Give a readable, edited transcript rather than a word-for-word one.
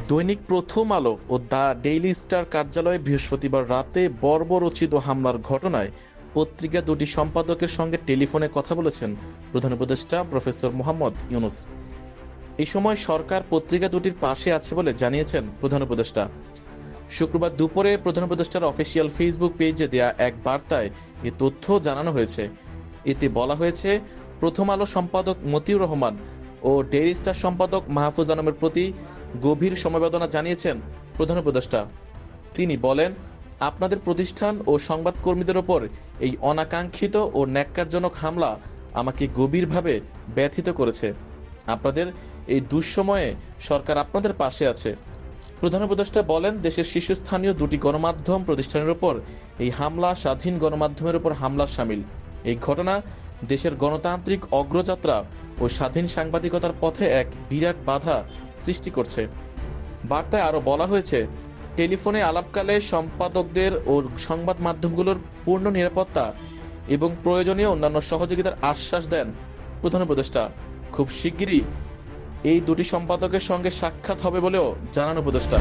দৈনিক প্রথম আলো ও দ্য ডেইলি স্টার কার্যালয়ে বৃহস্পতিবার রাতে বর্বরোচিত হামলার ঘটনায় পত্রিকা দুটি সম্পাদকের সঙ্গে টেলিফোনে কথা বলেছেন প্রধান উপদেষ্টা প্রফেসর মোহাম্মদ ইউনূস। এই সময় সরকার পত্রিকা দুটির পাশে আছে বলে জানিয়েছেন প্রধান উপদেষ্টা। শুক্রবার দুপুরে প্রধান উপদেষ্টার অফিসিয়াল ফেসবুক পেজে দেয়া এক বার্তায় এ তথ্য জানানো হয়েছে। এতে বলা হয়েছে, প্রথম আলো সম্পাদক মতিউর রহমান ও ডেইলি স্টার সম্পাদক মাহফুজ আলমের প্রতি গভীর সমবেদনা জানিয়েছেন প্রধান উপদেষ্টা। তিনি বলেন, আপনাদের প্রতিষ্ঠান ও সংবাদকর্মীদের ওপর এই অনাকাঙ্ক্ষিত ও ন্যাক্কারজনক হামলা আমাকে গভীরভাবে ব্যথিত করেছে। আপনাদের এই দুঃসময়ে সরকার আপনাদের পাশে আছে। প্রধান উপদেষ্টা বলেন, দেশের শীর্ষস্থানীয় দুটি গণমাধ্যম প্রতিষ্ঠানের ওপর এই হামলা স্বাধীন গণমাধ্যমের ওপর হামলার শামিল। এই ঘটনা দেশের গণতান্ত্রিক অগ্রযাত্রা ও স্বাধীন সাংবাদিকতার পথে এক বিরাট বাধা সৃষ্টি করছে। বার্তায় আরও বলা হয়েছে, টেলিফোনে আলাপকালে সম্পাদকদের ও সংবাদ মাধ্যমগুলোর পূর্ণ নিরাপত্তা এবং প্রয়োজনীয় অন্যান্য সহযোগিতার আশ্বাস দেন প্রধান উপদেষ্টা। খুব শিগগিরই এই দুটি সম্পাদকের সঙ্গে সাক্ষাৎ হবে বলেও জানান উপদেষ্টা।